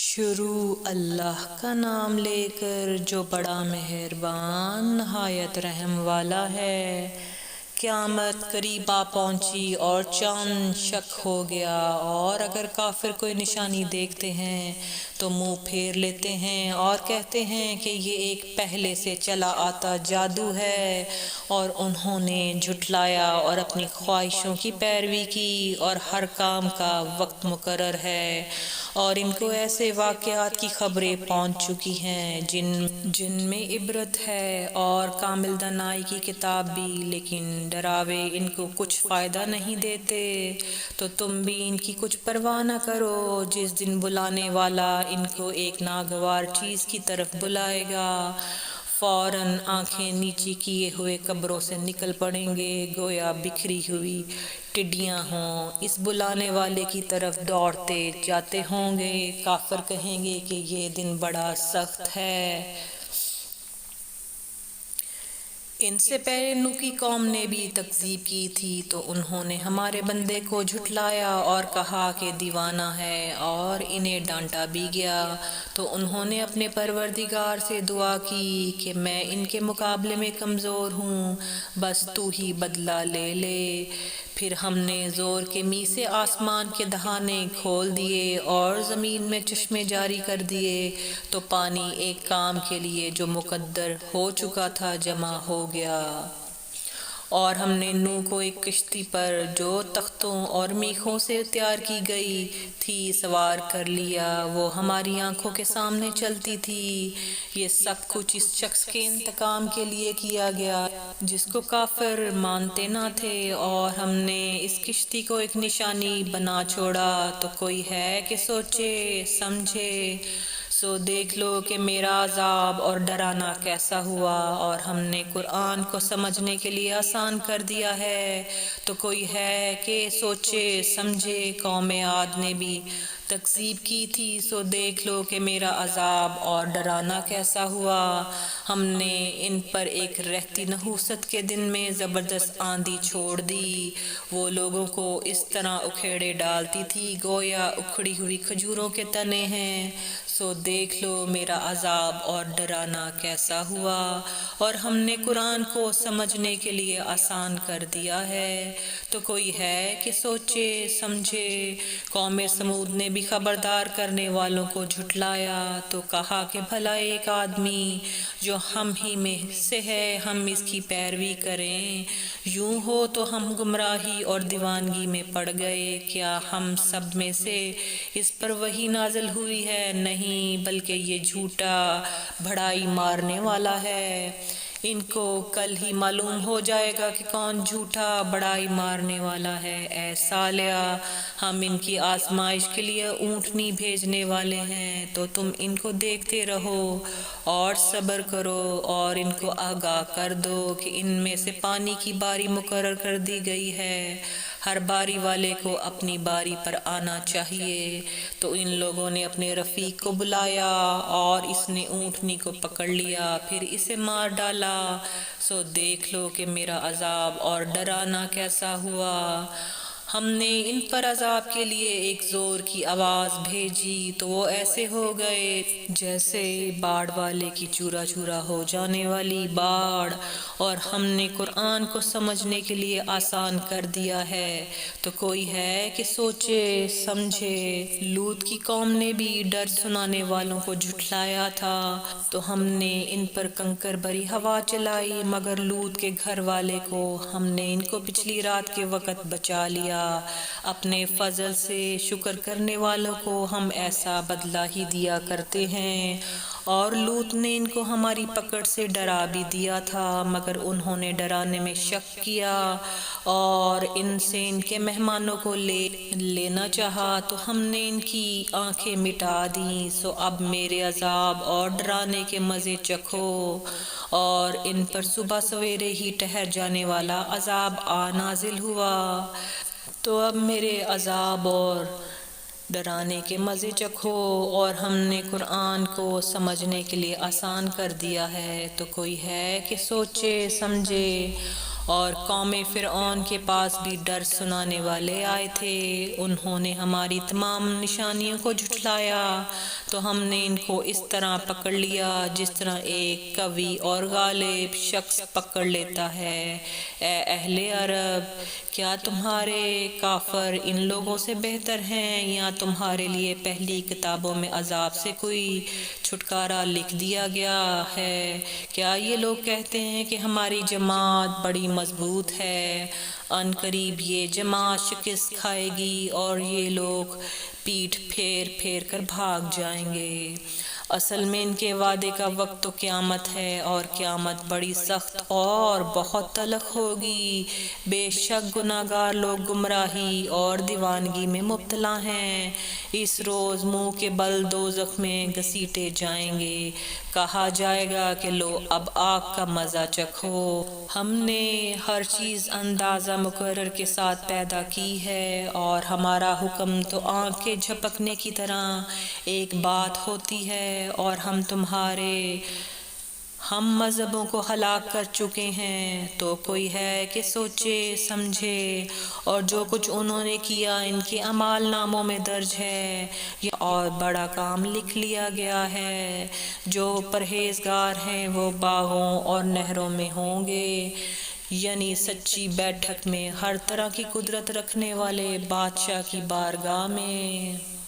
شروع اللہ کا نام لے کر جو بڑا مہربان نہایت رحم والا ہے۔ قیامت قریب آ پہنچی اور چاند شق ہو گیا، اور اگر کافر کوئی نشانی دیکھتے ہیں تو منہ پھیر لیتے ہیں اور کہتے ہیں کہ یہ ایک پہلے سے چلا آتا جادو ہے، اور انہوں نے جھٹلایا اور اپنی خواہشوں کی پیروی کی، اور ہر کام کا وقت مقرر ہے، اور ان کو ایسے واقعات کی خبریں پہنچ چکی ہیں جن میں عبرت ہے اور کامل دانائی کی کتاب بھی، لیکن ڈراوے ان کو کچھ فائدہ نہیں دیتے۔ تو تم بھی ان کی کچھ پرواہ نہ کرو، جس دن بلانے والا ان کو ایک ناگوار چیز کی طرف بلائے گا، فوراً آنکھیں نیچی کیے ہوئے قبروں سے نکل پڑیں گے گویا بکھری ہوئی ٹڈیاں ہوں، اس بلانے والے کی طرف دوڑتے جاتے ہوں گے۔ کافر کہیں گے کہ یہ دن بڑا سخت ہے۔ ان سے پہلے نوح کی قوم نے بھی تکذیب کی تھی، تو انہوں نے ہمارے بندے کو جھٹلایا اور کہا کہ دیوانہ ہے، اور انہیں ڈانٹا بھی گیا۔ تو انہوں نے اپنے پروردگار سے دعا کی کہ میں ان کے مقابلے میں کمزور ہوں، بس تو ہی بدلہ لے لے۔ پھر ہم نے زور کے می سے آسمان کے دہانے کھول دیے اور زمین میں چشمے جاری کر دیے، تو پانی ایک کام کے لیے جو مقدر ہو چکا تھا جمع ہو گیا۔ اور ہم نے نوح کو ایک کشتی پر جو تختوں اور میخوں سے تیار کی گئی تھی سوار کر لیا، وہ ہماری آنکھوں کے سامنے چلتی تھی۔ یہ سب کچھ اس شخص کے انتقام کے لیے کیا گیا جس کو کافر مانتے نہ تھے، اور ہم نے اس کشتی کو ایک نشانی بنا چھوڑا، تو کوئی ہے کہ سوچے سمجھے۔ سو دیکھ لو کہ میرا عذاب اور ڈرانا کیسا ہوا، اور ہم نے قرآن کو سمجھنے کے لیے آسان کر دیا ہے، تو کوئی ہے کہ سوچے سمجھے۔ قوم عاد نے بھی تکذیب کی تھی، سو دیکھ لو کہ میرا عذاب اور ڈرانا کیسا ہوا۔ ہم نے ان پر ایک رہتی نحوست کے دن میں زبردست آندھی چھوڑ دی، وہ لوگوں کو اس طرح اکھیڑے ڈالتی تھی گویا اکھڑی ہوئی کھجوروں کے تنے ہیں۔ سو دیکھ لو میرا عذاب اور ڈرانا کیسا ہوا، اور ہم نے قرآن کو سمجھنے کے لیے آسان کر دیا ہے، تو کوئی ہے کہ سوچے سمجھے۔ قوم سمود نے بھی خبردار کرنے والوں کو جھٹلایا، تو کہا کہ بھلا ایک آدمی جو ہم ہی میں سے ہے ہم اس کی پیروی کریں؟ یوں ہو تو ہم گمراہی اور دیوانگی میں پڑ گئے۔ کیا ہم سب میں سے اس پر وحی نازل ہوئی ہے؟ نہیں، بلکہ یہ جھوٹا بڑھائی مارنے والا ہے۔ ان کو کل ہی معلوم ہو جائے گا کہ کون جھوٹا بڑھائی مارنے والا ہے۔ اے صالح، ہم ان کی آزمائش کے لیے اونٹنی بھیجنے والے ہیں، تو تم ان کو دیکھتے رہو اور صبر کرو، اور ان کو آگاہ کر دو کہ ان میں سے پانی کی باری مقرر کر دی گئی ہے، ہر باری والے کو اپنی باری پر آنا چاہیے۔ تو ان لوگوں نے اپنے رفیق کو بلایا، اور اس نے اونٹنی کو پکڑ لیا، پھر اسے مار ڈالا۔ سو دیکھ لو کہ میرا عذاب اور ڈرانا کیسا ہوا۔ ہم نے ان پر عذاب کے لیے ایک زور کی آواز بھیجی، تو وہ ایسے ہو گئے جیسے باڑ والے کی چورا چورا ہو جانے والی باڑ، اور ہم نے قرآن کو سمجھنے کے لیے آسان کر دیا ہے، تو کوئی ہے کہ سوچے سمجھے۔ لوط کی قوم نے بھی ڈر سنانے والوں کو جھٹلایا تھا، تو ہم نے ان پر کنکر بھری ہوا چلائی، مگر لوط کے گھر والے کو ہم نے ان کو پچھلی رات کے وقت بچا لیا۔ اپنے فضل سے شکر کرنے والوں کو ہم ایسا بدلہ ہی دیا کرتے ہیں۔ اور لوط نے ان کو ہماری پکڑ سے ڈرا بھی دیا تھا، مگر انہوں نے ڈرانے میں شک کیا اور ان سے ان کے مہمانوں کو لینا چاہا، تو ہم نے ان کی آنکھیں مٹا دیں۔ سو اب میرے عذاب اور ڈرانے کے مزے چکھو، اور ان پر صبح سویرے ہی ٹھہر جانے والا عذاب نازل ہوا۔ تو اب میرے عذاب اور ڈرانے کے مزے چکھو، اور ہم نے قرآن کو سمجھنے کے لیے آسان کر دیا ہے، تو کوئی ہے کہ سوچے سمجھے۔ اور قوم فرعون کے پاس بھی ڈر سنانے والے آئے تھے، انہوں نے ہماری تمام نشانیوں کو جھٹلایا، تو ہم نے ان کو اس طرح پکڑ لیا جس طرح ایک قوی اور غالب شخص پکڑ لیتا ہے۔ اے اہل عرب، کیا تمہارے کافر ان لوگوں سے بہتر ہیں، یا تمہارے لیے پہلی کتابوں میں عذاب سے کوئی چھٹکارا لکھ دیا گیا ہے؟ کیا یہ لوگ کہتے ہیں کہ ہماری جماعت بڑی مضبوط ہے، ان قریب یہ جماعت شکست کھائے گی اور یہ لوگ پیٹھ پھیر پھیر کر بھاگ جائیں گے؟ اصل میں ان کے وعدے کا وقت تو قیامت ہے، اور قیامت بڑی سخت اور بہت تلخ ہوگی۔ بے شک گناہگار لوگ گمراہی اور دیوانگی میں مبتلا ہیں، اس روز منہ کے بل دوزخ میں گھسیٹے جائیں گے، کہا جائے گا کہ لو اب آگ کا مزہ چکھو۔ ہم نے ہر چیز اندازہ مقرر کے ساتھ پیدا کی ہے، اور ہمارا حکم تو آنکھ کے جھپکنے کی طرح ایک بات ہوتی ہے، اور ہم مذہبوں کو ہلاک کر چکے ہیں، تو کوئی ہے کہ سوچے سمجھے، اور جو کچھ انہوں نے کیا ان کے اعمال ناموں میں درج ہے، یہ اور بڑا کام لکھ لیا گیا ہے۔ جو پرہیزگار ہیں وہ باغوں اور نہروں میں ہوں گے، یعنی سچی بیٹھک میں، ہر طرح کی قدرت رکھنے والے بادشاہ کی بارگاہ میں۔